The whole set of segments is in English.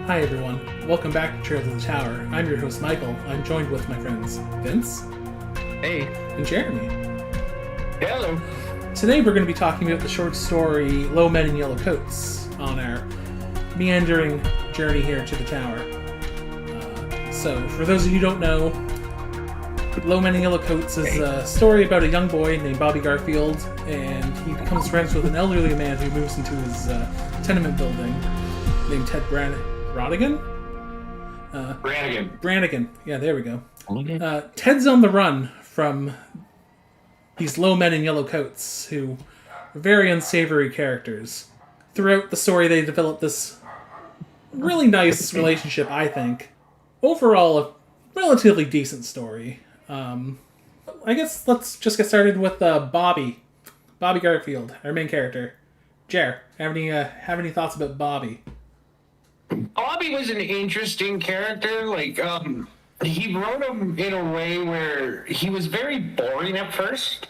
Hi everyone, welcome back to Trails of the Tower. I'm your host Michael. I'm joined with my friends Vince Hey. and Jeremy. Hello. Today we're going to be talking about the short story Low Men in Yellow Coats on our meandering journey here to the tower. So, for those of you who don't know, Low Men in Yellow Coats is a story about a young boy named Bobby Garfield, and he becomes friends with an elderly man who moves into his tenement building named Ted Branigan? Branigan. Yeah, there we go. Ted's on the run from these low men in yellow coats who are very unsavory characters. Throughout the story, they develop this really nice relationship, I think. Overall, a relatively decent story. I guess let's just get started with Bobby Garfield, our main character. Jer, have any thoughts about Bobby? Bobby was an interesting character. He wrote him in a way where he was very boring at first,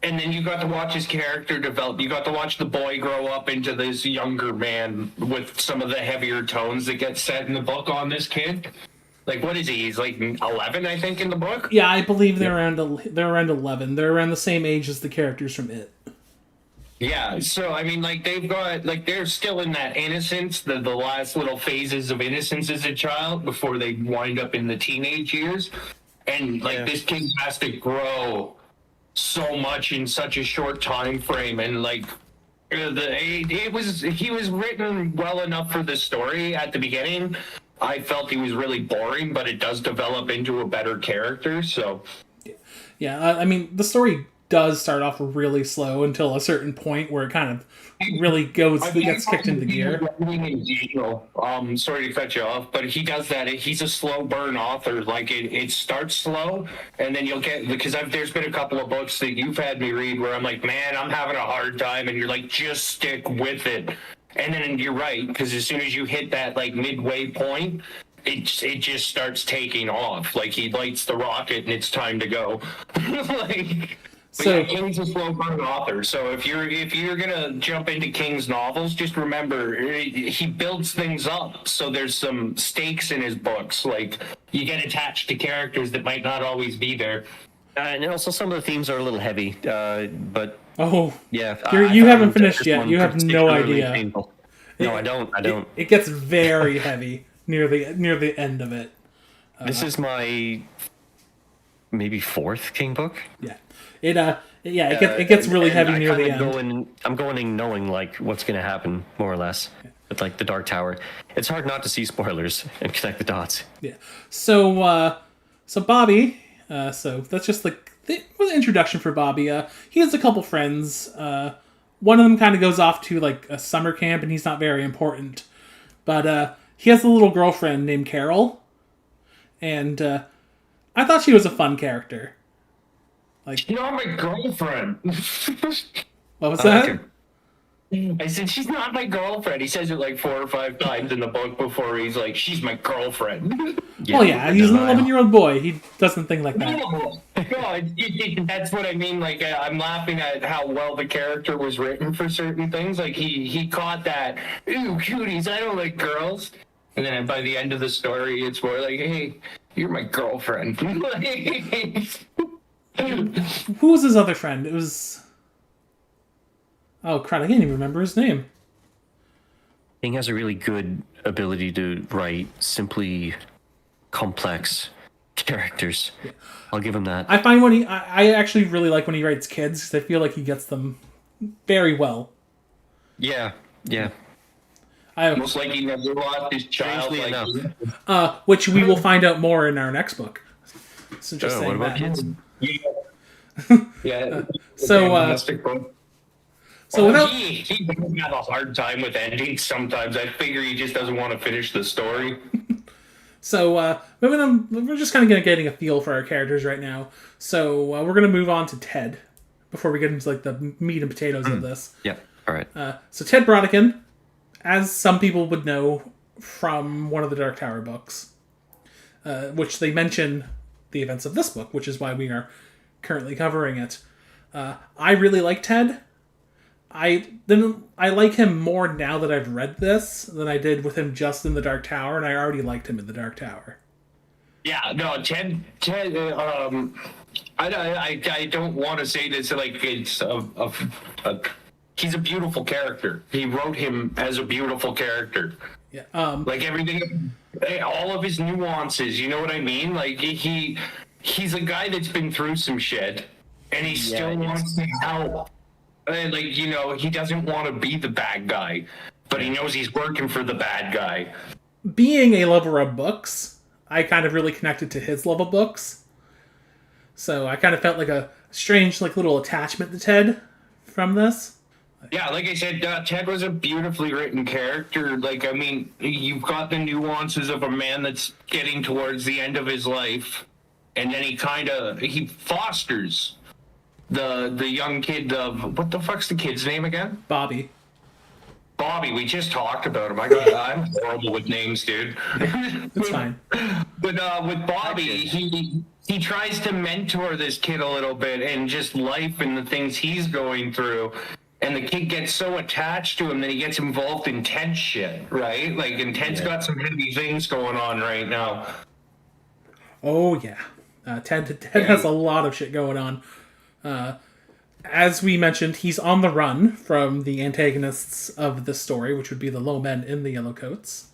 and then you got to watch his character develop. You got to watch the boy grow up into this younger man with some of the heavier tones that get set in the book on this kid. Like, what is he? He's like 11, I think, in the book. Yeah, I believe they're around 11. They're around the same age as the characters from It. Yeah, so I mean, they're still in that innocence, the last little phases of innocence as a child before they wind up in the teenage years, and this kid has to grow so much in such a short time frame, and he was written well enough for the story at the beginning. I felt he was really boring, but it does develop into a better character. So, yeah, I mean, the story does start off really slow until a certain point where it kind of really gets kicked into gear. Sorry to cut you off, but he does that. He's a slow burn author. Like it starts slow, and then you'll get, because there's been a couple of books that you've had me read where I'm like, man, I'm having a hard time, and you're like, just stick with it. And then you're right, because as soon as you hit that midway point, it just starts taking off. Like he lights the rocket and it's time to go. King's a slow burn author. So if you're gonna jump into King's novels, just remember he builds things up. So there's some stakes in his books. Like you get attached to characters that might not always be there. And also some of the themes are a little heavy, but yeah, you haven't finished yet. You have no idea. Painful. No, I don't. It gets very heavy near the end of it. This is my maybe fourth King book. Yeah, it gets really heavy near the end. I'm going in knowing what's going to happen more or less. With the Dark Tower, it's hard not to see spoilers and connect the dots. Yeah. So Bobby. So that's just the introduction for Bobby. He has a couple friends. One of them kind of goes off to a summer camp, and he's not very important. But he has a little girlfriend named Carol, and I thought she was a fun character. She's not my girlfriend. What was that? I said, she's not my girlfriend. He says it 4 or 5 times in the book before he's like, she's my girlfriend. Yeah, he's an 11-year-old boy. He doesn't think like that. No, that's what I mean. I'm laughing at how well the character was written for certain things. He caught that, ooh, cuties, I don't like girls. And then by the end of the story, it's more like, hey, you're my girlfriend. Who was his other friend? It was... Oh, crap, I can't even remember his name. King has a really good ability to write simply complex characters. Yeah. I'll give him that. I find I actually really like when he writes kids, because I feel like he gets them very well. Yeah. Almost like he never lost his child. Which we will find out more in our next book. So just saying what about that. kids? Yeah. He does have a hard time with endings sometimes. I figure he just doesn't want to finish the story. So, moving on, we're just kind of getting a feel for our characters right now. So, we're going to move on to Ted before we get into the meat and potatoes of this. Yeah, all right. So, Ted Bronican, as some people would know from one of the Dark Tower books, which they mention the events of this book, which is why we are currently covering it. I really like Ted. I like him more now that I've read this than I did with him just in the Dark Tower, and I already liked him in the Dark Tower. Yeah, no, Ted. I don't want to say this like it's he's a beautiful character. He wrote him as a beautiful character. Yeah. Like everything, all of his nuances. You know what I mean? Like he's a guy that's been through some shit, and he still wants to help. And like, you know, he doesn't want to be the bad guy, but he knows he's working for the bad guy. Being a lover of books, I kind of really connected to his love of books. So I kind of felt like a strange, like, little attachment to Ted from this. Yeah, like I said, Ted was a beautifully written character. Like, I mean, you've got the nuances of a man that's getting towards the end of his life, and then he fosters the young kid of, what the fuck's the kid's name again? Bobby, we just talked about him. I'm horrible with names, dude. It's fine. But with Bobby, he tries to mentor this kid a little bit and just life and the things he's going through. And the kid gets so attached to him that he gets involved in Ted shit, right? Like, and Ted's got some heavy things going on right now. Oh, yeah. Ted has a lot of shit going on. As we mentioned, he's on the run from the antagonists of this story, which would be the low men in the yellow coats.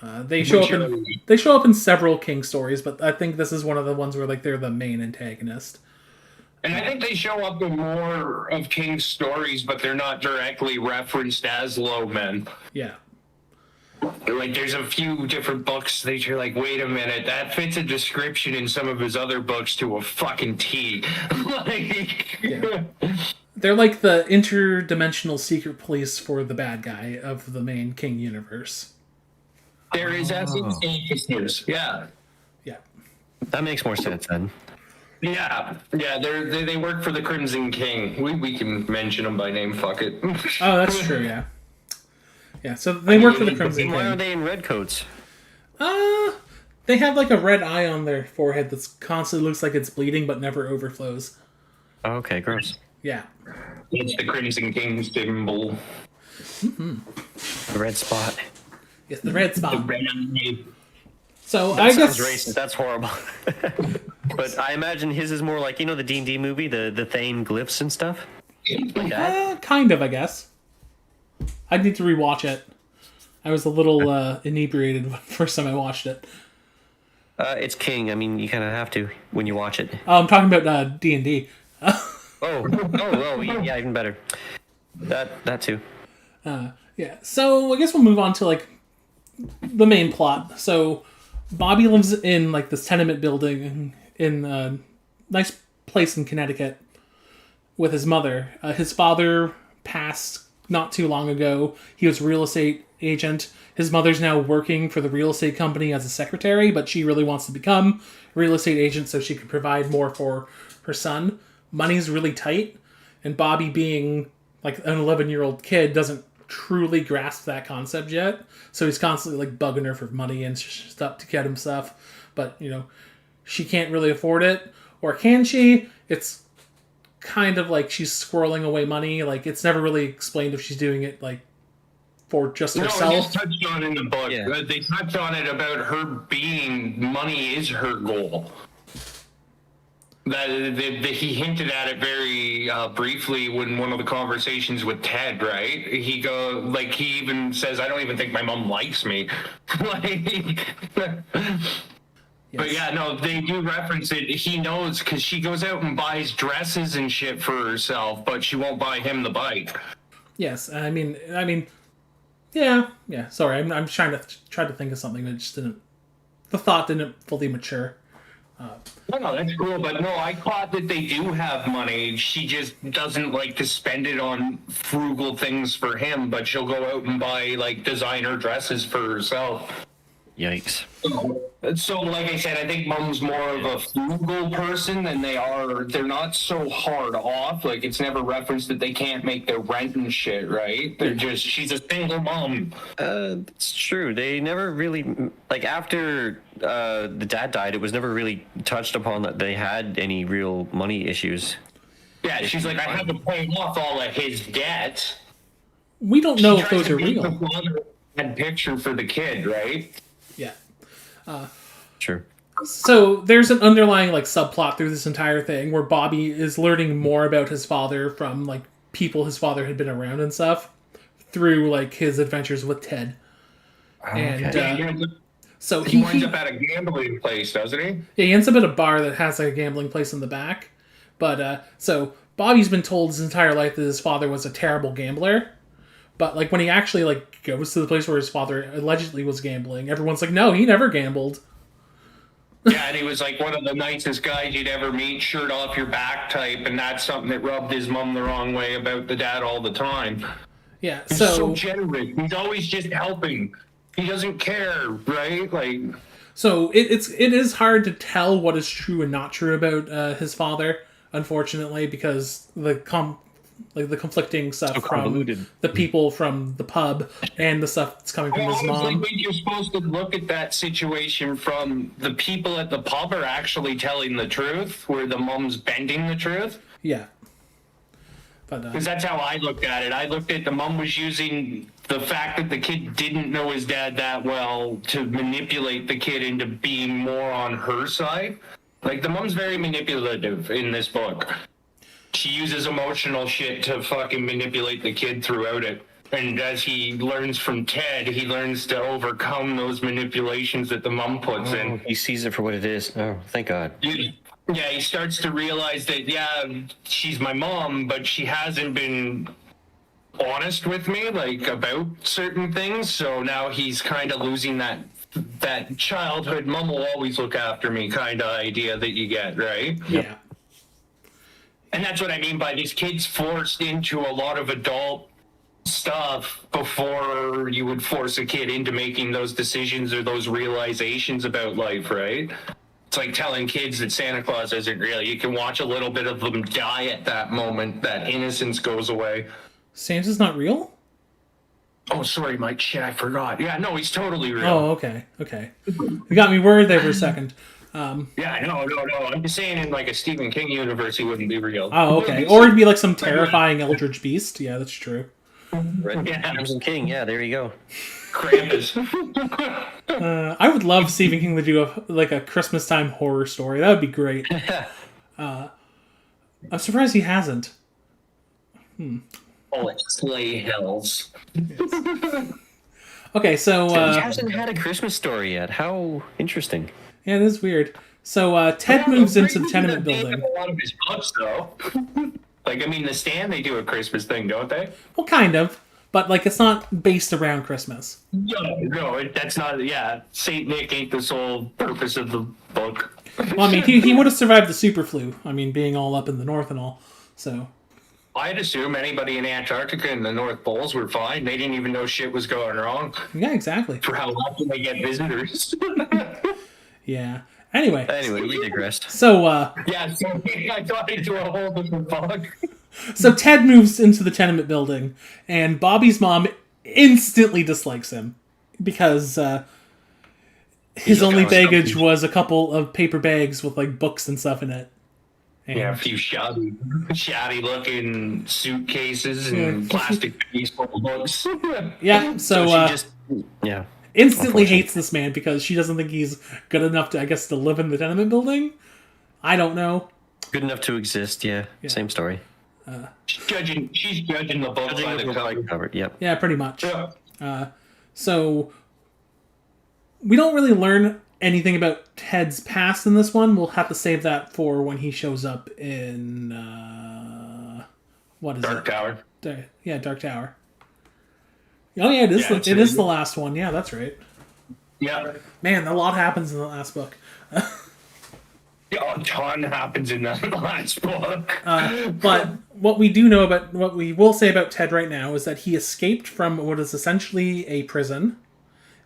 They show up in several King stories, but I think this is one of the ones where like they're the main antagonist. And I think they show up in more of King's stories, but they're not directly referenced as low men. Yeah. Like, there's a few different books that you're like, wait a minute, that fits a description in some of his other books to a fucking T. Yeah. They're like the interdimensional secret police for the bad guy of the main King universe. There is essence. Yeah. Yeah. That makes more sense then. Yeah. They work for the Crimson King. We can mention them by name. Fuck it. Oh, that's true. Yeah. Yeah. So they work for the Crimson King. Why are they in red coats? They have like a red eye on their forehead that's constantly looks like it's bleeding but never overflows. Oh, okay, gross. Yeah. It's the Crimson King symbol. The red spot. It's the red spot. The red eye. So That I sounds guess racist. That's horrible. But I imagine his is more like, you know, the D&D movie, the Thane glyphs and stuff. Like that. Kind of, I guess. I'd need to rewatch it. I was a little inebriated the first time I watched it. It's King. I mean, you kind of have to when you watch it. Oh, I'm talking about D&D. Oh, yeah, even better. That too. Yeah, so I guess we'll move on to like the main plot. So Bobby lives in like this tenement building in a nice place in Connecticut with his mother. His father passed not too long ago. He was a real estate agent. His mother's now working for the real estate company as a secretary, but she really wants to become a real estate agent so she can provide more for her son. Money's really tight, and Bobby, being like an 11-year-old kid, doesn't truly grasp that concept yet. So he's constantly like bugging her for money and stuff to get him stuff, but you know, she can't really afford it, or can she? It's kind of like she's squirreling away money. Like, it's never really explained if she's doing it like for just herself. No, it's touched on in the book. Yeah. They touched on it about her being money is her goal. That he hinted at it very briefly when one of the conversations with Ted, right? He even says, "I don't even think my mom likes me." Yes. But yeah, no, they do reference it. He knows because she goes out and buys dresses and shit for herself, but she won't buy him the bike. Yes, I mean, yeah. Sorry, I'm trying to think of something that just didn't. The thought didn't fully mature. No, that's cool, but no, I caught that they do have money. She just doesn't like to spend it on frugal things for him, but she'll go out and buy like designer dresses for herself. Yikes. So, like I said, I think mom's more of a frugal person than they're not so hard off. Like, it's never referenced that they can't make their rent and shit, right? She's a single mom. It's true. They never really, like, after the dad died, it was never really touched upon that they had any real money issues. Yeah, she's like, I had to pay off all of his debts. We don't know if those are real. That picture for the kid, right? Yeah. Sure. So there's an underlying like subplot through this entire thing where Bobby is learning more about his father from like people his father had been around and stuff through like his adventures with Ted. And so he winds up at a gambling place, doesn't he? Yeah, he ends up at a bar that has like a gambling place in the back. But so Bobby's been told his entire life that his father was a terrible gambler. But like when he actually like goes to the place where his father allegedly was gambling, everyone's like, no, he never gambled. Yeah, and he was like one of the nicest guys you'd ever meet, shirt off your back type, and that's something that rubbed his mom the wrong way about the dad all the time. Yeah, He's so generous. He's always just helping. He doesn't care, right? Like, so it is hard to tell what is true and not true about his father, unfortunately, because the conflicting stuff from the people from the pub and the stuff that's coming from his mom. You're supposed to look at that situation from the people at the pub are actually telling the truth, where the mom's bending the truth. Yeah. Because that's how I looked at it. I looked at the mom was using the fact that the kid didn't know his dad that well to manipulate the kid into being more on her side. Like, the mom's very manipulative in this book. She uses emotional shit to fucking manipulate the kid throughout it. And as he learns from Ted, he learns to overcome those manipulations that the mom puts in. He sees it for what it is. Oh, thank God. Yeah, he starts to realize that, yeah, she's my mom, but she hasn't been honest with me, like, about certain things. So now he's kind of losing that childhood mom will always look after me kind of idea that you get, right? Yeah. And that's what I mean by these kids forced into a lot of adult stuff before you would force a kid into making those decisions or those realizations about life, right? It's like telling kids that Santa Claus isn't real. You can watch a little bit of them die at that moment. That innocence goes away. Santa's not real? Oh, sorry, Mike. Shit, I forgot. Yeah, no, he's totally real. Oh, okay. You got me worried there for a second. Yeah, no. I'm just saying in like a Stephen King universe, he wouldn't be real. Oh, okay. Or it'd be like some terrifying eldritch beast. Yeah, that's true. Crimson King, yeah, there you go. Krampus. I would love Stephen King to do a Christmas time horror story. That would be great. I'm surprised he hasn't. Oh, it's Sleigh Hills. Okay, so he hasn't had a Christmas story yet. How interesting. Yeah, it is weird. So Ted moves into the tenement building. A lot of his books, though. Like, I mean, The Stand, they do a Christmas thing, don't they? Well, kind of. But, like, it's not based around Christmas. No, that's not, yeah. St. Nick ain't the sole purpose of the book. Well, I mean, he would have survived the super flu. I mean, being all up in the north and all. So I'd assume anybody in Antarctica and the North Poles were fine. They didn't even know shit was going wrong. Yeah, exactly. For how often they get visitors. Yeah. Anyway, we digressed. So, yeah, so I got into a whole different book. So Ted moves into the tenement building, and Bobby's mom instantly dislikes him because his only baggage was a couple of paper bags with like books and stuff in it. And yeah, a few shabby looking suitcases and plastic bags full of books. Yeah, so she just instantly hates this man because she doesn't think he's good enough to, I guess, to live in the tenement building. I don't know. Good enough to exist, yeah. Same story. She's judging the book by the cover. Yep. Yeah, pretty much. Yeah. So we don't really learn anything about Ted's past in this one. We'll have to save that for when he shows up in what is Dark it? Tower. Dark Tower. Oh yeah, it is. It is the last one. Yeah, that's right. Yeah. Man, a lot happens in the last book. A ton happens in that last book. But what we will say about Ted right now is that he escaped from what is essentially a prison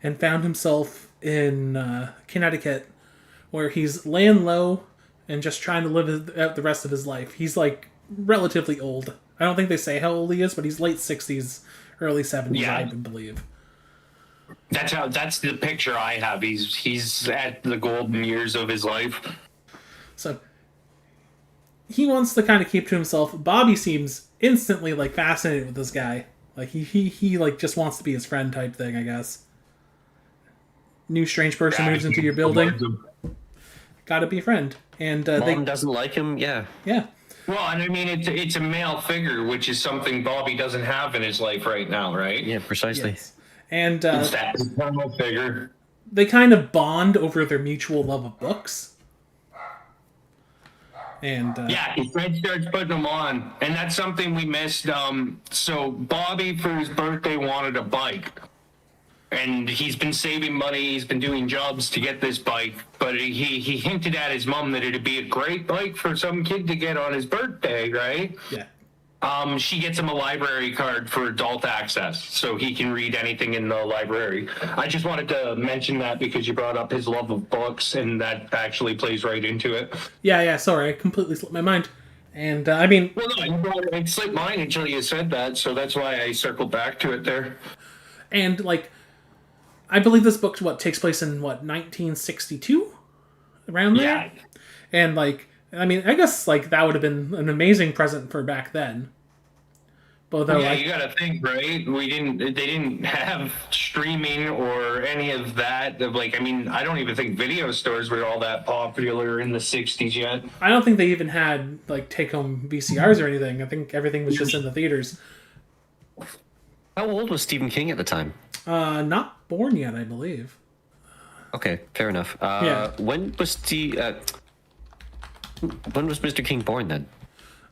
and found himself in Connecticut, where he's laying low and just trying to live out the rest of his life. He's like relatively old. I don't think they say how old he is, but he's late 60s, early 70s, I would believe. That's the picture I have. He's at the golden years of his life. So he wants to kind of keep to himself. Bobby seems instantly like fascinated with this guy. Like he like just wants to be his friend type thing, I guess. New strange person moves into your building. Gotta be a friend. And Mom doesn't like him. Yeah. Yeah. Well, and I mean, it's a male figure, which is something Bobby doesn't have in his life right now, right? Yeah, precisely. Yes. And It's that paternal figure. they kind of bond over their mutual love of books. And Yeah, Fred starts putting them on, and that's something we missed. So Bobby, for his birthday, wanted a bike, and he's been saving money. He's been doing jobs to get this bike, but he hinted at his mom that it'd be a great bike for some kid to get on his birthday, right? yeah. She gets him a library card for adult access, so he can read anything in the library. I just wanted to mention that because you brought up his love of books, and that actually plays right into it. Yeah, sorry, I completely slipped my mind. And I mean... Well, no, it slipped mine until you said that, so that's why I circled back to it there. And, like, I believe this book, takes place in, 1962? Around there? Yeah. And, like, I mean, I guess, like, that would have been an amazing present for back then. But though, Yeah, you gotta think, right? They didn't have streaming or any of that. Like, I mean, I don't even think video stores were all that popular in the 60s yet. I don't think they even had, like, take-home VCRs or anything. I think everything was just in the theaters. How old was Stephen King at the time? Not born yet, I believe. Okay, fair enough. Yeah. When was Mr. King born then?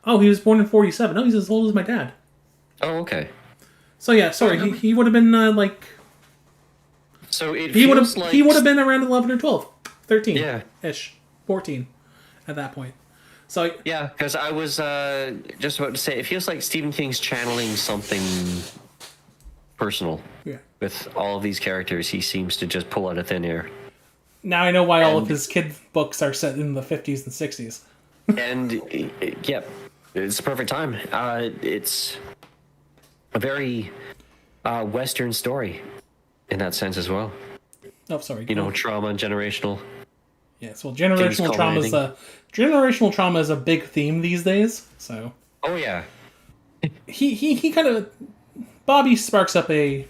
Oh, he was born in 47. Oh, he's as old as my dad. Oh, okay. So yeah, sorry, he would have been like So he would have been around 11 or 12, 13, Yeah. ish, 14 at that point. So Yeah, because I was just about to say, it feels like Stephen King's channeling something personal yeah. with all of these characters. He seems to just pull out of thin air. Now I know why all of his kid books are set in the 50s and 60s. And yeah, it's the perfect time. It's a very Western story in that sense as well. Oh, sorry. You know, trauma and generational. Yes, well, generational trauma is a big theme these days. So Oh yeah, he kind of Bobby sparks up a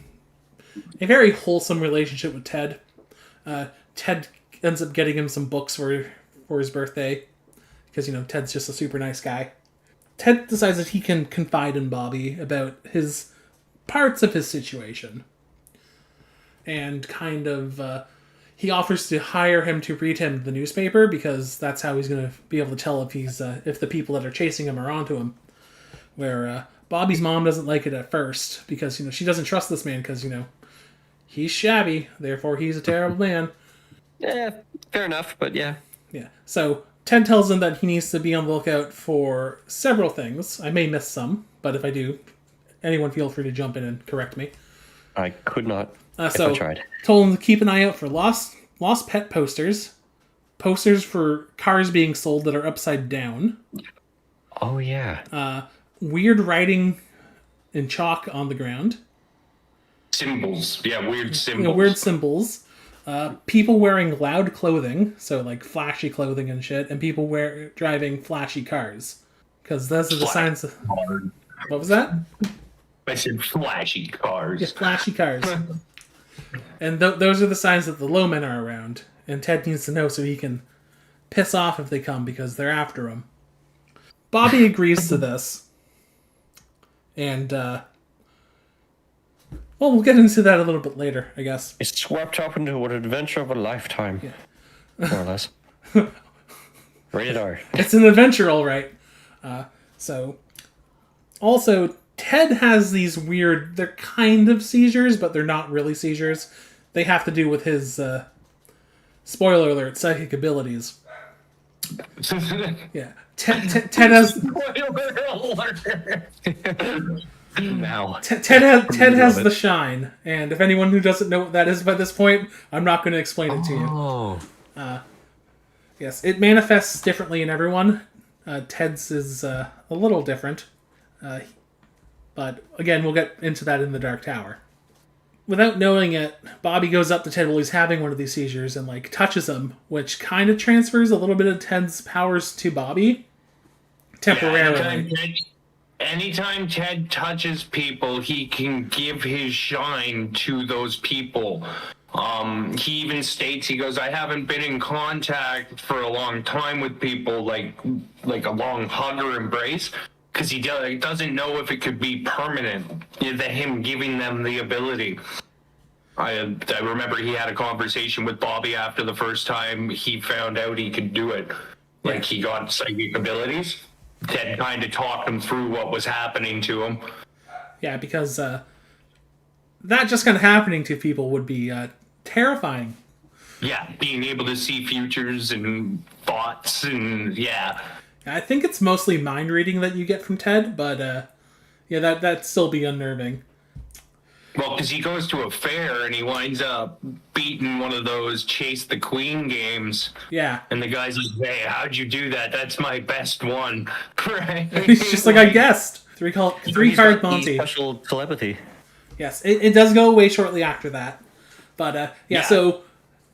very wholesome relationship with Ted. Ted ends up getting him some books for his birthday because Ted's just a super nice guy. Ted decides that he can confide in Bobby about his parts of his situation, and kind of he offers to hire him to read him the newspaper because that's how he's going to be able to tell if the people that are chasing him are onto him. Where Bobby's mom doesn't like it at first because she doesn't trust this man because he's shabby, therefore he's a terrible man. yeah, fair enough. But yeah, Yeah. So Ted tells him that he needs to be on the lookout for several things. I may miss some, but if I do, anyone feel free to jump in and correct me. I could not. If So I tried. told him to keep an eye out for lost pet posters for cars being sold that are upside down, Oh yeah. weird writing in chalk on the ground, Symbols. Yeah, weird symbols. weird symbols, people wearing loud clothing, so like flashy clothing and shit, and people driving flashy cars, because those are the signs of... What was that? I said flashy cars. Just flashy cars. And those are the signs that the low men are around, and Ted needs to know so he can piss off if they come because they're after him. Bobby agrees to this, and we'll get into that a little bit later, I guess. It's swept up into an adventure of a lifetime. Yeah. More or less. Rated R. It's an adventure, all right. Also, Ted has these weird... They're kind of seizures, but they're not really seizures. They have to do with his, spoiler alert, psychic abilities. Yeah. Ted has... Now. Ted has the shine, and if anyone who doesn't know what that is by this point, I'm not going to explain it to you. Oh. Yes, it manifests differently in everyone. Ted's is a little different. But again, we'll get into that in the Dark Tower. Without knowing it, Bobby goes up to Ted while he's having one of these seizures and touches him, which kind of transfers a little bit of Ted's powers to Bobby. temporarily. Anytime Ted touches people, he can give his shine to those people. He even states, he goes, I haven't been in contact for a long time with people, like a long hug or embrace, because he doesn't know if it could be permanent, him giving them the ability. I remember he had a conversation with Bobby after the first time he found out he could do it. Like, he got psychic abilities. Ted kind of talked him through what was happening to him. Yeah, because that just kind of happening to people would be terrifying. Yeah, being able to see futures and thoughts, and I think it's mostly mind reading that you get from Ted, but that'd still be unnerving. Well, because he goes to a fair and he winds up beating one of those Chase the Queen games. Yeah. And the guy's like, hey, how'd you do that? That's my best one. Right? He's just like, I guessed. Three card Monty. Special telepathy. Yes, it does go away shortly after that. But, so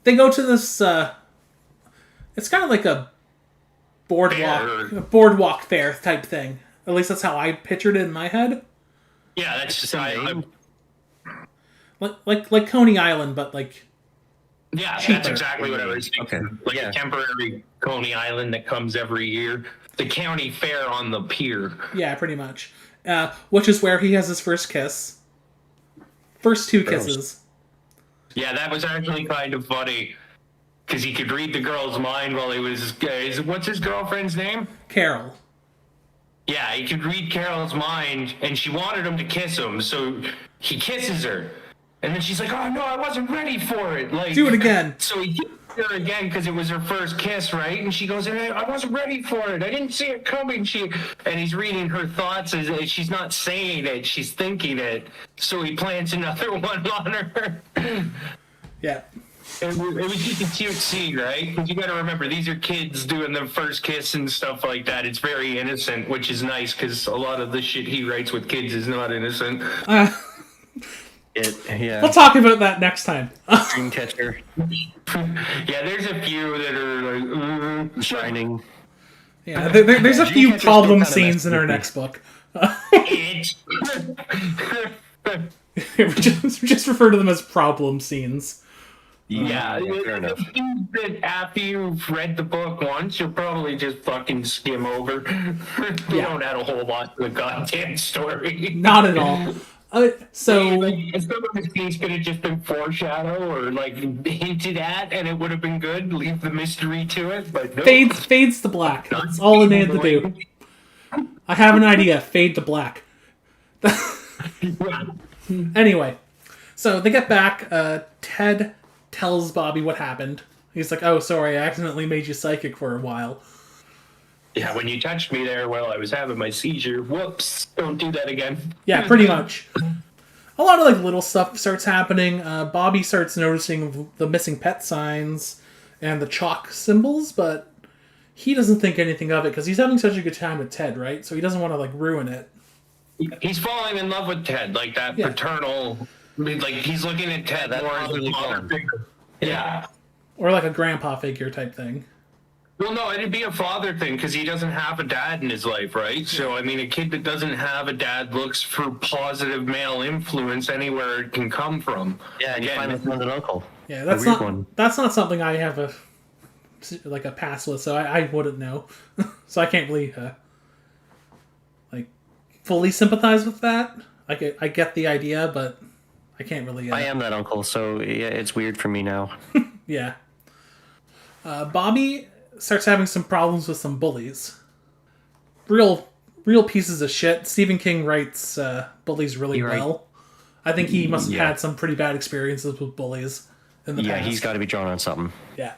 they go to this, it's kind of like a boardwalk fair type thing. At least that's how I pictured it in my head. Yeah, that's just like Coney Island, but like cheaper. That's exactly what I was thinking. Okay. A temporary Coney Island that comes every year. The county fair on the pier. Yeah, pretty much. Which is where he has his first kiss. First two kisses. Yeah, that was actually kind of funny. Because he could read the girl's mind while he was... what's his girlfriend's name? Carol. Yeah, he could read Carol's mind, and she wanted him to kiss him, so he kisses her. And then she's like, oh, no, I wasn't ready for it. Like, do it again. So he kisses her again because it was her first kiss, right? And she goes, I wasn't ready for it. I didn't see it coming. And he's reading her thoughts as she's not saying it. She's thinking it. So he plants another one on her. Yeah. It was just a cute scene, right? Because you got to remember, these are kids doing their first kiss and stuff like that. It's very innocent, which is nice because a lot of the shit he writes with kids is not innocent. We'll talk about that next time. Dreamcatcher. Yeah, there's a few that are like Shining. Yeah, there's a few problem scenes in our next book. just refer to them as problem scenes. Yeah, that after you've read the book once, you'll probably just fucking skim over. You don't add a whole lot to the goddamn story. Not at all. So some of the scenes could have just been foreshadow or like hinted at, and it would have been good. Leave the mystery to it, but no. Fades to black. That's all it needed to do. I have an idea. Fade to black. Anyway, so they get back. Ted tells Bobby what happened. He's like, "Oh, sorry, I accidentally made you psychic for a while." Yeah, when you touched me there while I was having my seizure, whoops, don't do that again. Yeah, pretty much. A lot of like little stuff starts happening. Bobby starts noticing the missing pet signs and the chalk symbols, but he doesn't think anything of it because he's having such a good time with Ted, right? So he doesn't want to like ruin it. He's falling in love with Ted, like that paternal, like he's looking at Ted more as a father figure. Yeah. Or like a grandpa figure type thing. Well, no, it'd be a father thing because he doesn't have a dad in his life, right? So, I mean, a kid that doesn't have a dad looks for positive male influence anywhere it can come from. Yeah, and you finally found an uncle. Yeah, that's not something I have a pass with, so I wouldn't know. So I can't really fully sympathize with that. I get the idea, but I can't really. I am that uncle, so yeah, it's weird for me now. Yeah. Bobby starts having some problems with some bullies. Real pieces of shit. Stephen King writes bullies really well. I think he must have had some pretty bad experiences with bullies in the past. Yeah, he's got to be drawn on something. Yeah.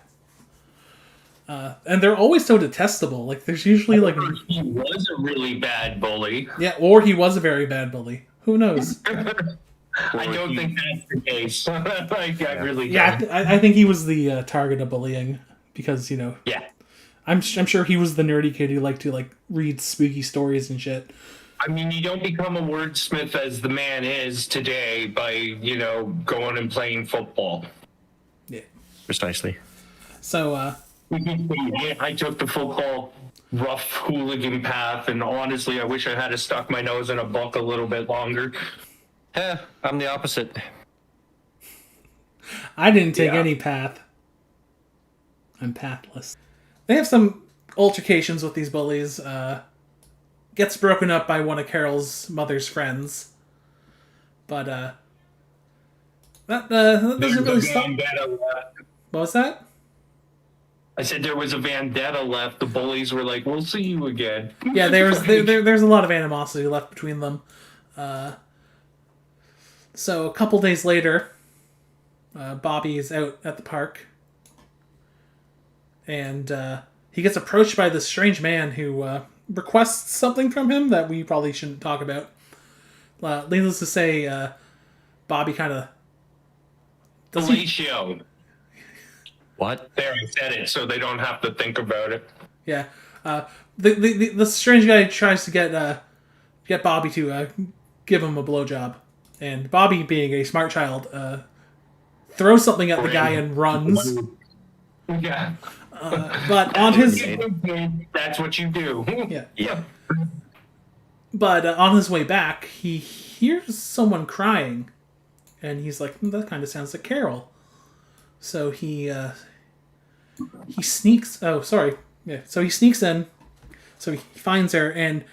And they're always so detestable. Like, there's usually like... He was a really bad bully. Yeah, or he was a very bad bully. Who knows? I don't think that's the case. I really don't. Yeah, I think he was the target of bullying. Because, yeah, I'm sure he was the nerdy kid who liked to like read spooky stories and shit. I mean, you don't become a wordsmith as the man is today by going and playing football. Yeah, precisely. So I took the football rough hooligan path, and honestly, I wish I had stuck my nose in a book a little bit longer. I'm the opposite. I didn't take any path. I'm pathless. They have some altercations with these bullies. Gets broken up by one of Carol's mother's friends. But that doesn't really stop. What was that? I said there was a vendetta left. The bullies were like, "We'll see you again." Yeah, there's a lot of animosity left between them. So a couple days later, Bobby is out at the park, and he gets approached by this strange man who requests something from him that we probably shouldn't talk about. Needless to say, Bobby kind of Fellatio. What? There, I said it, so they don't have to think about it. Yeah, the strange guy tries to get Bobby to give him a blowjob, and Bobby, being a smart child, throws something at the guy and runs. Yeah. But on his That's what you do. yeah. But on his way back, he hears someone crying, and he's like, "That kind of sounds like Carol." So he sneaks. Oh, sorry. Yeah. So he sneaks in. So he finds her, and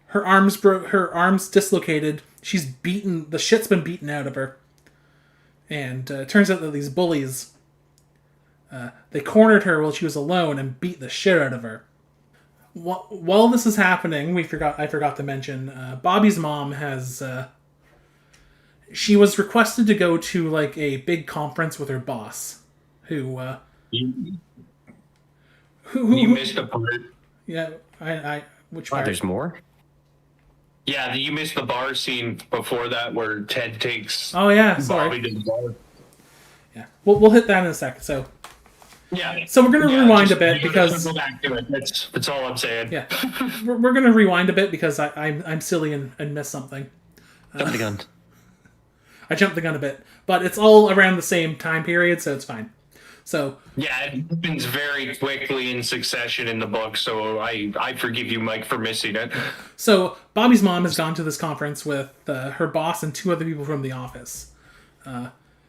her arms dislocated. She's beaten. The shit's been beaten out of her. And it turns out that these bullies, they cornered her while she was alone and beat the shit out of her. While this is happening, I forgot to mention, Bobby's mom has. She was requested to go to like a big conference with her boss, who you missed a part. Yeah, which Oh, part? there's more? Yeah, you missed the bar scene before that where Ted takes Oh yeah, sorry. Bobby to the bar. Yeah, we'll hit that in a second. So Yeah. we're gonna rewind a just- bit because go back to it. That's all I'm saying. yeah, we're gonna rewind a bit because I'm silly and missed something. Jump the gun. I jumped the gun a bit, but it's all around the same time period, so it's fine. So Yeah, it happens very quickly in succession in the book, so I forgive you, Mike, for missing it. So Bobby's mom has gone to this conference with her boss and two other people from the office.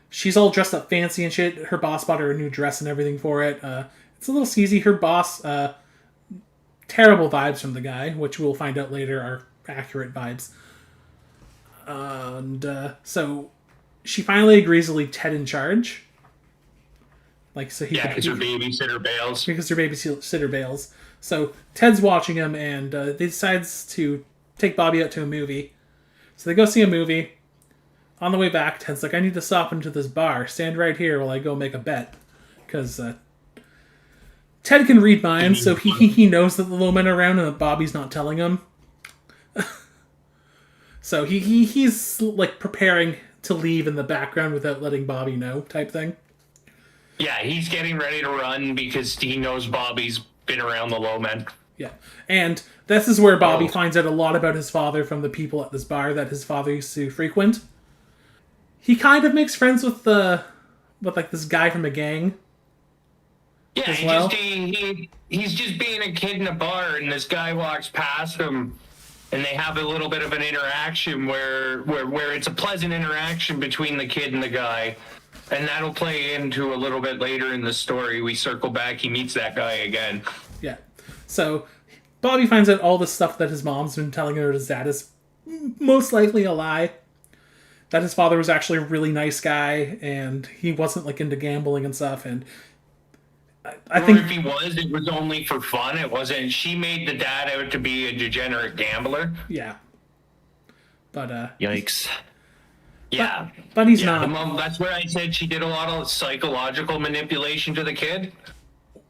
She's all dressed up fancy and shit. Her boss bought her a new dress and everything for it. It's a little sleazy. Her boss, terrible vibes from the guy, which we'll find out later are accurate vibes. And so she finally agrees to leave Ted in charge. Like, so he Because her babysitter bails. because her babysitter bails. So Ted's watching him, and they decides to take Bobby out to a movie. So they go see a movie. On the way back, Ted's like, "I need to stop into this bar. Stand right here while I go make a bet," because Ted can read minds, so he knows that the little men are around and that Bobby's not telling him. So he's like preparing to leave in the background without letting Bobby know, type thing. Yeah, he's getting ready to run because he knows Bobby's been around the low men. Yeah, and this is where Bobby finds out a lot about his father from the people at this bar that his father used to frequent. He kind of makes friends with like this guy from a gang. Yeah, As well? he's just being a kid in a bar, and this guy walks past him, and they have a little bit of an interaction where it's a pleasant interaction between the kid and the guy, and that'll play into a little bit later in the story. We circle back, he meets that guy again. Yeah, so Bobby finds out all the stuff that his mom's been telling her his dad is most likely a lie. That his father was actually a really nice guy, and he wasn't like into gambling and stuff, and I Or think if he was, it was only for fun. It wasn't. She made the dad out to be a degenerate gambler. yeah. But Yikes. Yeah, but he's yeah. not. The mom, that's where I said she did a lot of psychological manipulation to the kid.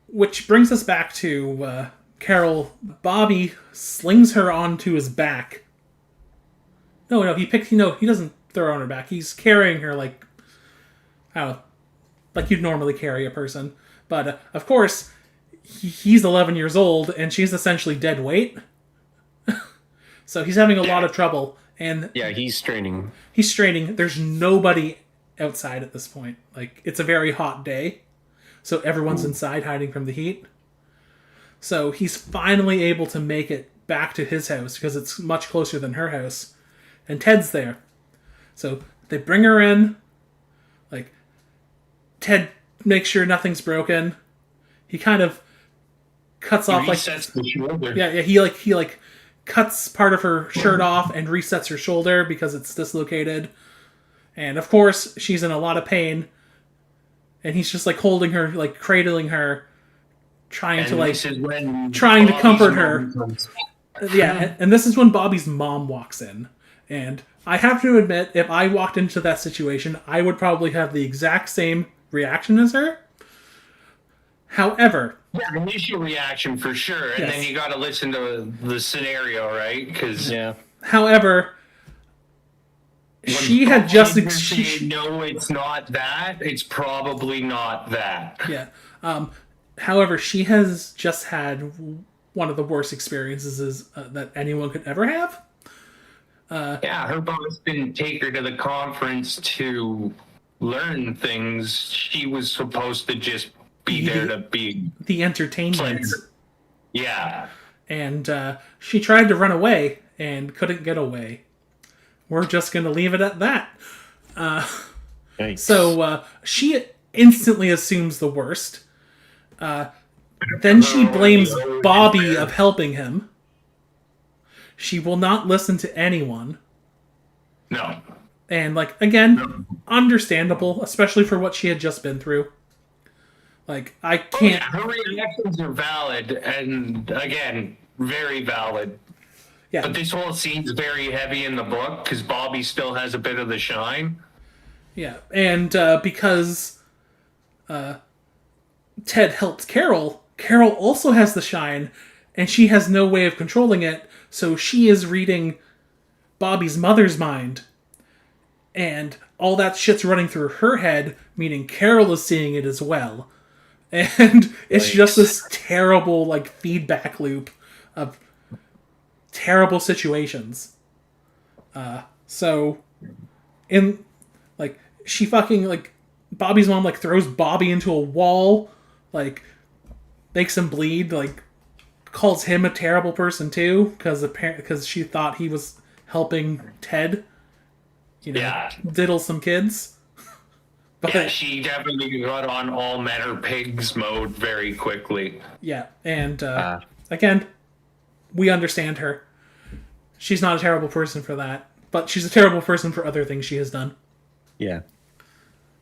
Which brings us back to Carol. Bobby slings her onto his back. No, he doesn't throw her on her back. He's carrying her like, I don't know, like you'd normally carry a person. But of course, he's 11 years old and she's essentially dead weight. So he's having a lot of trouble. And Yeah, he's straining. he's straining. There's nobody outside at this point. Like, it's a very hot day. So everyone's inside hiding from the heat. So he's finally able to make it back to his house because it's much closer than her house. And Ted's there. So they bring her in. Like, Ted makes sure nothing's broken. He kind of cuts off the shoulder. Yeah, he cuts part of her shirt off and resets her shoulder because it's dislocated. And of course, she's in a lot of pain. And he's just like holding her, like cradling her, trying to comfort her. Yeah, and this is when Bobby's mom walks in. And I have to admit, if I walked into that situation, I would probably have the exact same reaction as her. However... Yeah, initial reaction for sure, and then you got to listen to the scenario, right? Because however, she had just no, it's not that. It's probably not that. Yeah. However, she has just had one of the worst experiences that anyone could ever have. Her boss didn't take her to the conference to learn things. She was supposed to just be there to be the entertainment. Yeah. And she tried to run away and couldn't get away. We're just going to leave it at that. So she instantly assumes the worst. Then she blames Bobby of helping him. She will not listen to anyone. No. And, like, again, understandable, especially for what she had just been through. Like, I can't... her reactions are valid, and, again, very valid. Yeah. But this whole scene's very heavy in the book, because Bobby still has a bit of the shine. Yeah, and because Ted helps Carol, Carol also has the shine, and she has no way of controlling it, so she is reading Bobby's mother's mind. And all that shit's running through her head, meaning Carol is seeing it as well. And it's just this terrible, like, feedback loop of terrible situations. So, in, like, she fucking, like, Bobby's mom, like, throws Bobby into a wall, like, makes him bleed, like, calls him a terrible person, too, because she thought he was helping Ted, diddle some kids. But she definitely got on all men are pigs mode very quickly. Yeah, and again, we understand her. She's not a terrible person for that, but she's a terrible person for other things she has done. Yeah.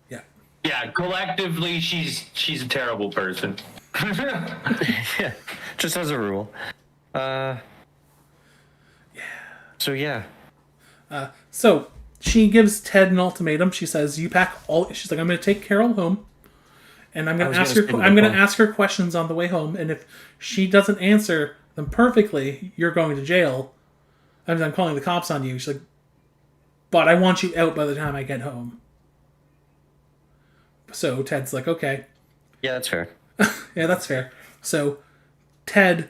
Yeah. Yeah, collectively, she's a terrible person. Yeah, just as a rule. Yeah. So, yeah. So, she gives Ted an ultimatum. She says, "You pack all." She's like, "I'm going to take Carol home, and I'm going to ask her. I'm going to ask her questions on the way home. And if she doesn't answer them perfectly, you're going to jail. I'm calling the cops on you." She's like, "But I want you out by the time I get home." So Ted's like, "Okay." Yeah, that's fair. Yeah, that's fair. So Ted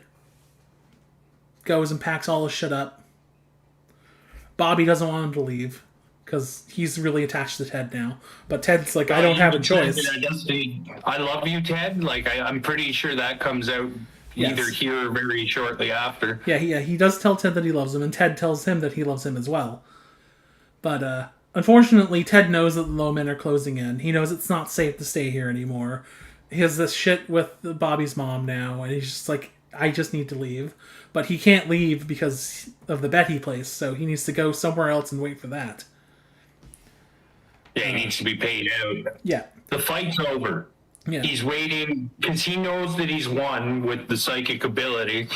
goes and packs all his shit up. Bobby doesn't want him to leave because he's really attached to Ted now. But Ted's like, I don't have a choice. I love you, Ted. Like, I'm pretty sure that comes out either here or very shortly after. Yeah, he does tell Ted that he loves him, and Ted tells him that he loves him as well. But unfortunately, Ted knows that the low men are closing in. He knows it's not safe to stay here anymore. He has this shit with Bobby's mom now, and he's just like, I just need to leave. But he can't leave because of the bet he placed, so he needs to go somewhere else and wait for that. Yeah, he needs to be paid out. Yeah. The fight's over. Yeah. He's waiting because he knows that he's won with the psychic ability,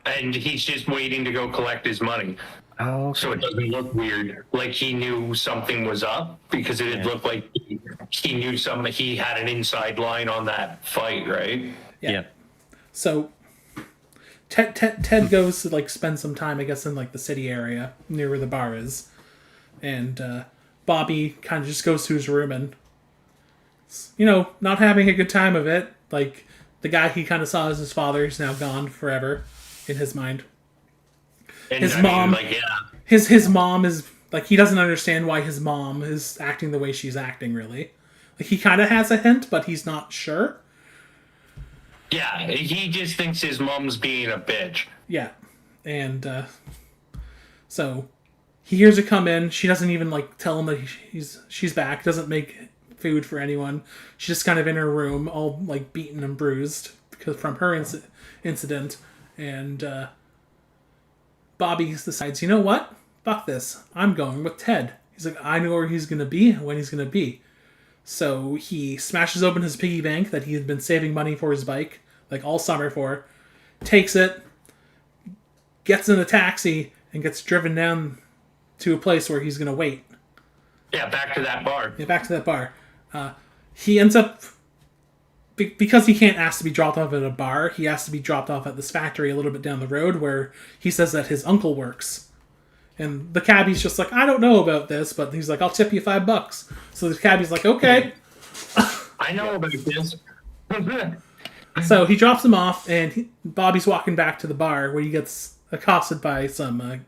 and he's just waiting to go collect his money. Oh, okay. So it doesn't look weird, like he knew something was up, because it looked like he knew something. He had an inside line on that fight, right? Yeah. So Ted goes to, like, spend some time, I guess, in, like, the city area near where the bar is, and Bobby kind of just goes to his room and, not having a good time of it. Like, the guy he kind of saw as his father is now gone forever in his mind. And his mom, like, his mom is, like, he doesn't understand why his mom is acting the way she's acting, really. Like, he kind of has a hint, but he's not sure. Yeah, he just thinks his mom's being a bitch. Yeah, and so he hears her come in. She doesn't even like tell him that she's back. Doesn't make food for anyone. She's just kind of in her room, all like beaten and bruised because from her incident. And Bobby decides, you know what? Fuck this. I'm going with Ted. He's like, I know where he's gonna be, when he's gonna be. So he smashes open his piggy bank that he had been saving money for his bike, like all summer for, takes it, gets in a taxi, and gets driven down to a place where he's going to wait. Yeah, back to that bar. Yeah, back to that bar. He ends up, because he can't ask to be dropped off at a bar, he has to be dropped off at this factory a little bit down the road where he says that his uncle works. And the cabbie's just like, I don't know about this, but he's like, I'll tip you $5. So the cabbie's like, okay. I know about this. So he drops him off, and Bobby's walking back to the bar where he gets accosted by some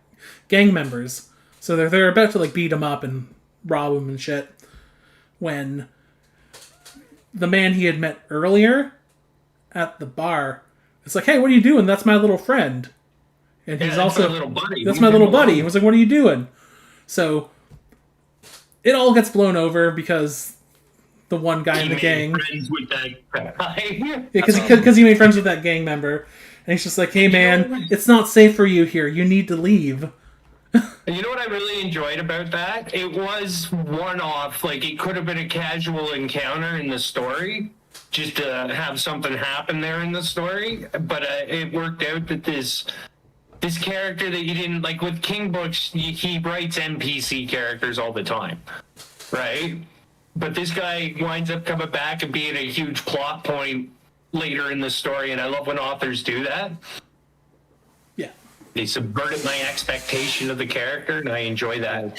gang members. So they're about to like beat him up and rob him and shit. When the man he had met earlier at the bar is like, "Hey, what are you doing? That's my little friend." And he's also my little buddy. That's my little buddy. He was like, "What are you doing?" So it all gets blown over because the one guy in the gang, friends with that guy. because he made friends with that gang member, and he's just like, "Hey man, it's not safe for you here. You need to leave." You know what I really enjoyed about that? It was one-off. Like, it could have been a casual encounter in the story, just to have something happen there in the story. But it worked out that this character that you didn't like with King Books, he writes NPC characters all the time, right? But this guy winds up coming back and being a huge plot point later in the story, and I love when authors do that. Yeah. They subverted my expectation of the character, and I enjoy that.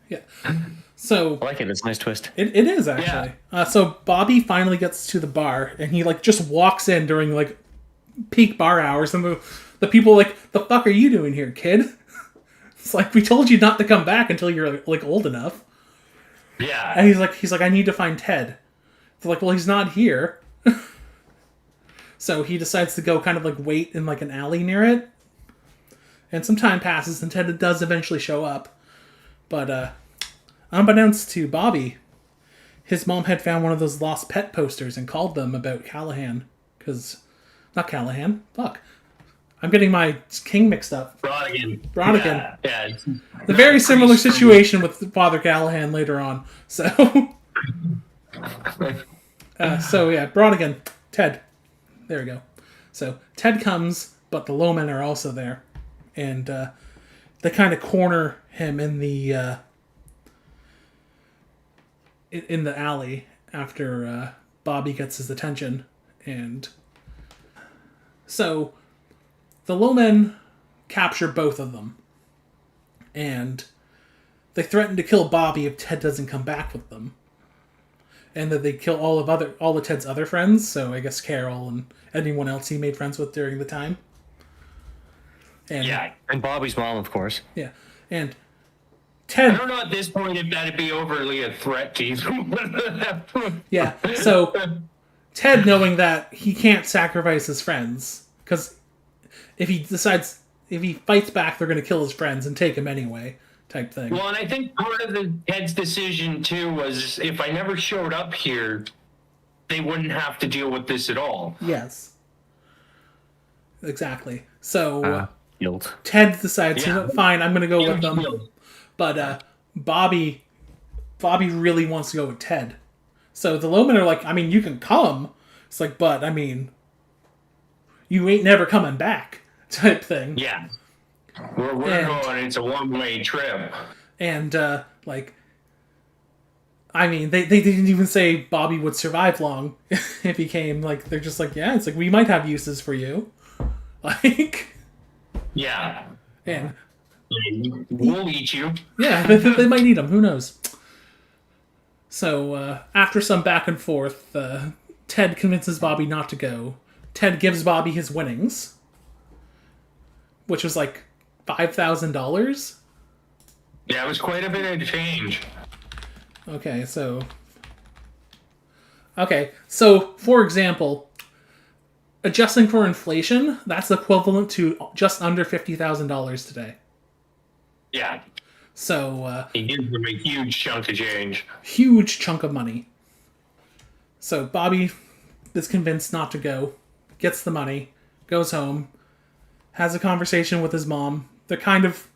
Yeah. So I like it. It's a nice twist. it is actually. Yeah. So Bobby finally gets to the bar, and he like just walks in during like peak bar hours, and the people are like, "The fuck are you doing here, kid?" It's like, we told you not to come back until you're like old enough. Yeah. And he's like, I need to find Ted. They're like, well, he's not here. So he decides to go kind of like wait in like an alley near it. And some time passes, and Ted does eventually show up. But unbeknownst to Bobby, his mom had found one of those lost pet posters and called them about Callahan. Not Callahan. Fuck. I'm getting my king mixed up. Brodigan. Yeah. The very similar situation with Father Callahan later on. So, Brodigan. Ted. There we go. So, Ted comes, but the Lowmen are also there. And they kind of corner him in the alley after Bobby gets his attention. And so the Lowmen capture both of them. And they threaten to kill Bobby if Ted doesn't come back with them. And that they kill all of Ted's other friends, so I guess Carol and anyone else he made friends with during the time. And Bobby's mom, of course. Yeah. And Ted... I don't know at this point if that'd be overly a threat to you. Yeah, so Ted, knowing that he can't sacrifice his friends, because if he fights back, they're going to kill his friends and take him anyway, type thing. Well, and I think part of Ted's decision, too, was if I never showed up here, they wouldn't have to deal with this at all. Yes. Exactly. So Guilt. Ted decides, fine, I'm going to go with them. But Bobby really wants to go with Ted. So the Lowmen are like, I mean, you can come. It's like, but, I mean, you ain't never coming back, type thing. Yeah. We're going, it's a one-way trip. And, I mean, they didn't even say Bobby would survive long if he came. Like, they're just like, yeah, it's like, we might have uses for you. Like... Yeah. And... We'll eat you. Yeah, they might need him. Who knows? So, after some back and forth, Ted convinces Bobby not to go. Ted gives Bobby his winnings, which was like $5,000. Yeah, it was quite a bit of change. Okay, so, for example, adjusting for inflation, that's equivalent to just under $50,000 today. Yeah. So he gives them a huge chunk of change. Huge chunk of money. So Bobby is convinced not to go, gets the money, goes home, has a conversation with his mom. They kind of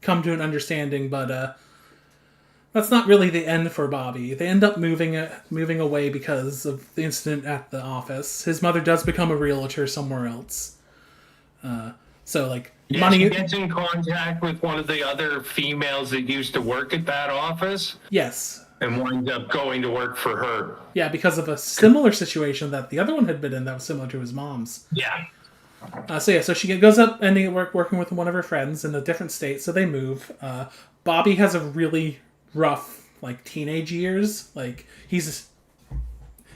come to an understanding, but that's not really the end for Bobby. They end up moving away because of the incident at the office. His mother does become a realtor somewhere else. So like money. She gets in contact with one of the other females that used to work at that office. Yes. And winds up going to work for her. Yeah, because of a similar situation that the other one had been in that was similar to his mom's. Yeah. So she goes up ending up working with one of her friends in a different state, so they move. Bobby has a really rough, like, teenage years. Like, he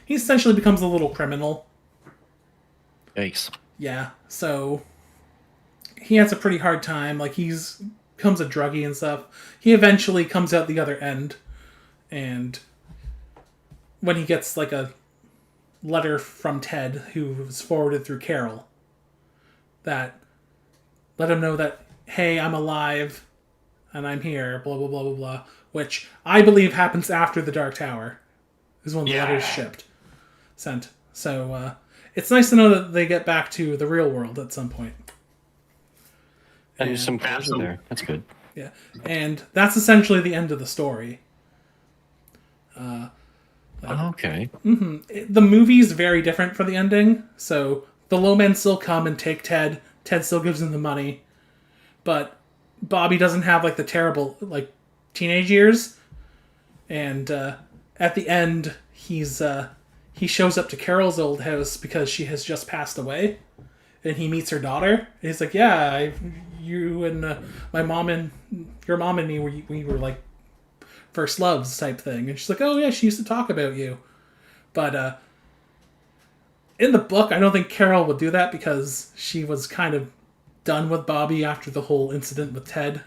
essentially becomes a little criminal. Yikes. Yeah, so he has a pretty hard time. Like, becomes a druggie and stuff. He eventually comes out the other end. And when he gets like a letter from Ted, who was forwarded through Carol, that let him know that, hey, I'm alive and I'm here, blah, blah, blah, blah, blah, which I believe happens after the Dark Tower, is when the letter's sent. So it's nice to know that they get back to the real world at some point. And there's some closure there. That's good. Yeah. And that's essentially the end of the story. Okay. Mm-hmm. The movie's very different for the ending. So the low men still come and take Ted. Ted still gives him the money, but Bobby doesn't have like the terrible like teenage years. And at the end, he shows up to Carol's old house because she has just passed away, and he meets her daughter. And he's like, "Yeah, you and my mom and your mom and me we were like first loves type thing." And she's like, "Oh yeah, she used to talk about you." But in the book, I don't think Carol would do that because she was kind of done with Bobby after the whole incident with Ted.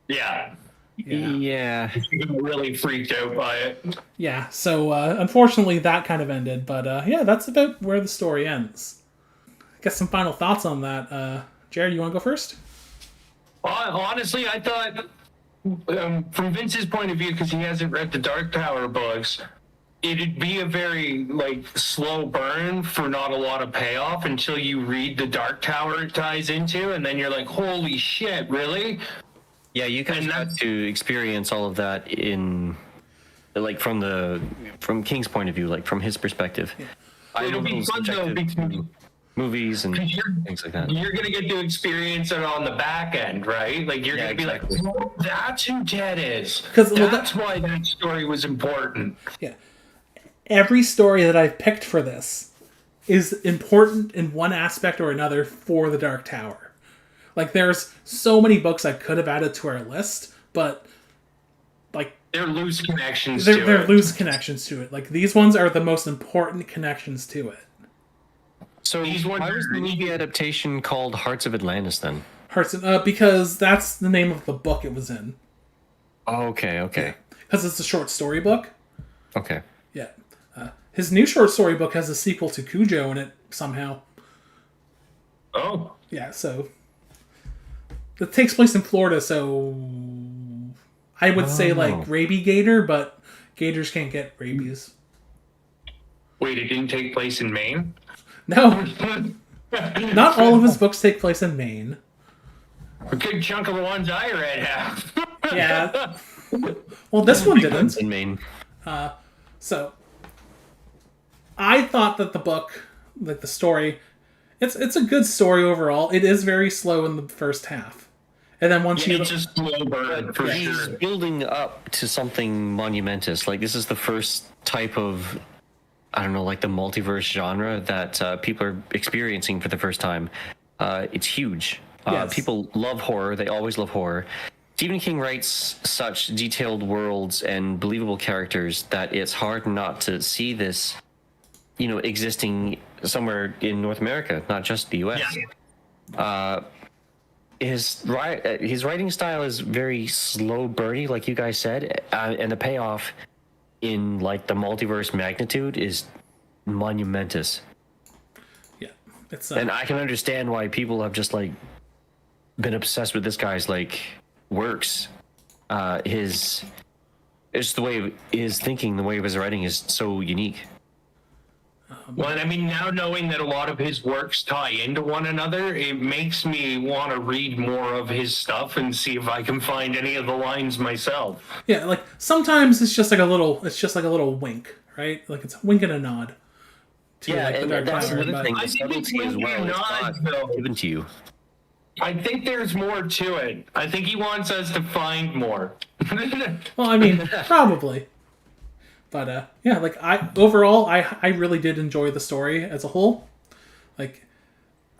Yeah. She got really freaked out by it. Yeah, so unfortunately that kind of ended. But yeah, that's about where the story ends. I guess some final thoughts on that. Jared, you want to go first? Honestly, I thought... from Vince's point of view, because he hasn't read the Dark Tower books, it'd be a very like slow burn for not a lot of payoff until you read the Dark Tower it ties into, and then you're like, holy shit, really? Yeah, you guys got to experience all of that in like from King's point of view, like from his perspective. Yeah. It'll be fun though because movies and things like that. You're gonna get to experience it on the back end, right? Like you're gonna be like, oh, that's who Ted is. Because that's why that story was important. Yeah. Every story that I've picked for this is important in one aspect or another for the Dark Tower. Like there's so many books I could have added to our list, but like they're loose connections they're loose connections to it. Like these ones are the most important connections to it. So why was the movie adaptation called Hearts of Atlantis then? Because that's the name of the book it was in. Oh, okay. Because it's a short story book. Okay. Yeah. His new short story book has a sequel to Cujo in it somehow. Oh. Yeah, so it takes place in Florida, so I would say like rabies gator, but gators can't get rabies. Wait, it didn't take place in Maine? No. Not all of his books take place in Maine. A good chunk of the ones I read have. Yeah. Well, this one didn't. In Maine. So I thought that the book, like the story, it's a good story overall. It is very slow in the first half. And then once it's a slow burn for he's sure. Building up to something monumentous. Like this is the first type of, I don't know, like the multiverse genre that people are experiencing for the first time. It's huge. Yes. People love horror. They always love horror. Stephen King writes such detailed worlds and believable characters that it's hard not to see this, existing somewhere in North America, not just the U.S. Yeah. His writing style is very slow burny, like you guys said, and the payoff in like the multiverse magnitude is monumentous. It's And I can understand why people have just like been obsessed with this guy's like works. His it's the way his thinking, the way of his writing is so unique. Well, I mean, now knowing that a lot of his works tie into one another, it makes me want to read more of his stuff and see if I can find any of the lines myself. yeah, like sometimes it's just like a little wink, right? Like it's a wink and a nod. To, Yeah, like, the and Dark that's Tower, another but- thing. I The think it's subtlety as well. It's not, not though. given to you. I think there's more to it. I think he wants us to find more. Well, I mean, probably. But yeah, like I really did enjoy the story as a whole. Like,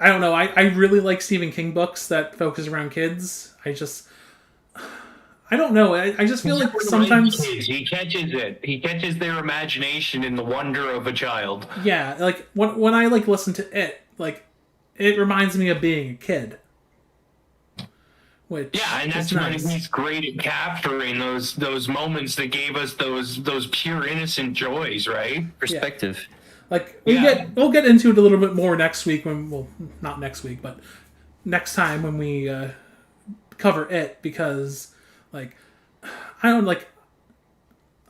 I don't know, I really like Stephen King books that focus around kids. I don't know. I just feel like sometimes, He catches it. He catches their imagination in the wonder of a child. yeah, like when I like listen to it, like it reminds me of being a kid. Which Yeah, and that's is nice. when he's great at capturing those moments that gave us those pure innocent joys, right? Perspective. Like Yeah. we'll get into it a little bit more next week not next week, but next time when we cover it, because like I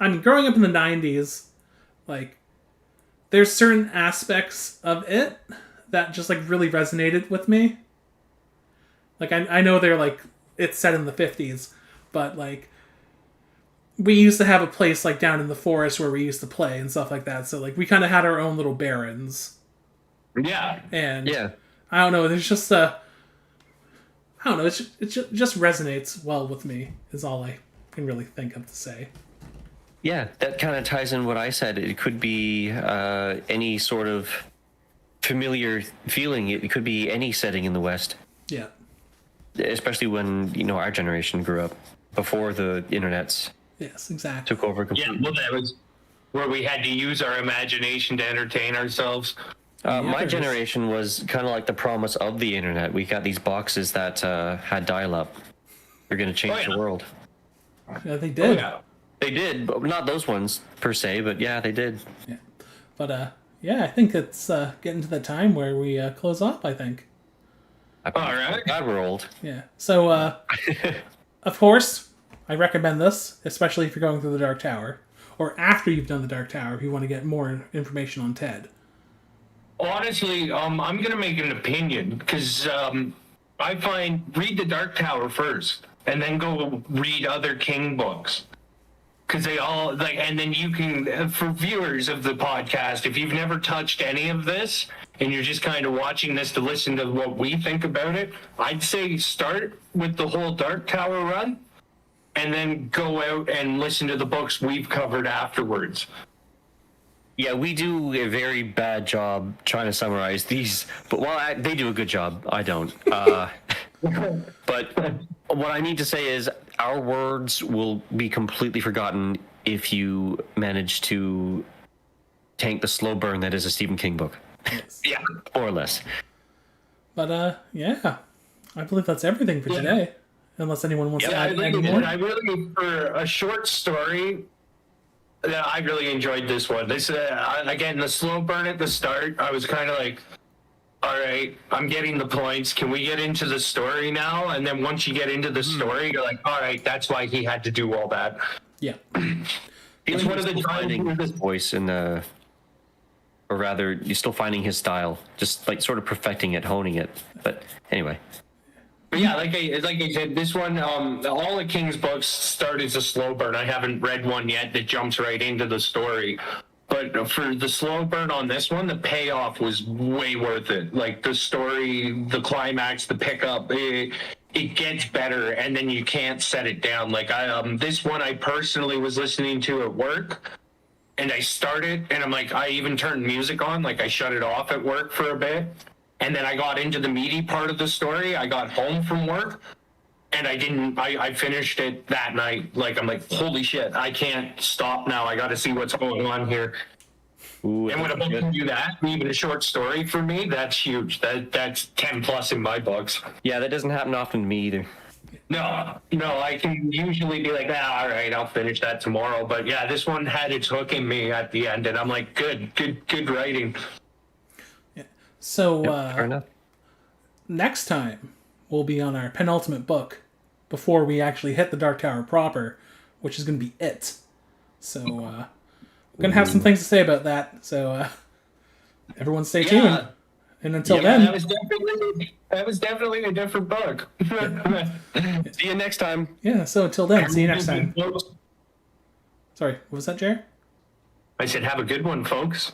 mean, growing up in the 90s, like there's certain aspects of it that just like really resonated with me. Like I know they're like it's set in the 50s, but like we used to have a place like down in the forest where we used to play and stuff like that. So like we kind of had our own little barrens. Yeah. And Yeah. I don't know. There's just I don't know. It just resonates well with me. Is all I can really think of to say. Yeah, that kind of ties in what I said. It could be any sort of familiar feeling. It could be any setting in the West, Yeah. especially when our generation grew up before the internets Yes. Exactly. took over Yeah, completely. well, that was where we had to use our imagination to entertain ourselves. My Yes. generation was kind of like the promise of the internet. We got these boxes that had dial-up. They're going to change Oh, yeah. the world. Yeah, they Oh, did. yeah. They did, but not those ones per se. But yeah, they did. Yeah. But yeah, I think it's getting to the time where we close off. I think. All right. God, we're old. Yeah. So of course, I recommend this, especially if you're going through the Dark Tower, or after you've done the Dark Tower, if you want to get more information on Ted. Honestly, I'm gonna make an opinion because I find read the Dark Tower first, and then go read other King books. Because they all like, and then you can, for viewers of the podcast, if you've never touched any of this and you're just kind of watching this to listen to what we think about it, I'd say start with the whole Dark Tower run, and then go out and listen to the books we've covered afterwards. Yeah, we do a very bad job trying to summarize these, but they do a good job. I don't. But what I need to say is our words will be completely forgotten if you manage to tank the slow burn that is a Stephen King book, Yes. Yeah. or less. But yeah, I believe that's everything for today. Unless anyone wants to Yeah, add like any I more. said, I really, for a short story, yeah, I really enjoyed this one. This again, the slow burn at the start, I was kind of like, all right, I'm getting the points. Can we get into the story now? And then once you get into the story, you're like, all right, that's why he had to do all that. Yeah. It's one of the finding his times. voice in the, or rather, you're still finding his style, just like sort of perfecting it, honing it. But anyway. But yeah, like I said, this one, all of King's books start as a slow burn. I haven't read one yet that jumps right into the story. But for the slow burn on this one, the payoff was way worth it. Like the story, the climax, the pickup, it gets better, and then you can't set it down. Like this one, I personally was listening to at work, and I started, and I'm like, I even turned music on, like I shut it off at work for a bit, and then I got into the meaty part of the story. I got home from work, and I finished it that night. Like, I'm like, holy shit, I can't stop now. I got to see what's going on here. Ooh, And when a book can do that, even a short story for me, that's huge. That's 10 plus in my books. yeah, that doesn't happen often to me either. No, I can usually be like, all right, I'll finish that tomorrow. But yeah, this one had its hook in me at the end, and I'm like, good writing. So Fair enough. next time we'll be on our penultimate book before we actually hit the Dark Tower proper, which is going to be It. So we're going to have some things to say about that. So everyone stay tuned. And until then, that was definitely a different book. See you next time. Yeah, so until then, see you next time. Sorry, what was that, Jer? I said, have a good one, folks.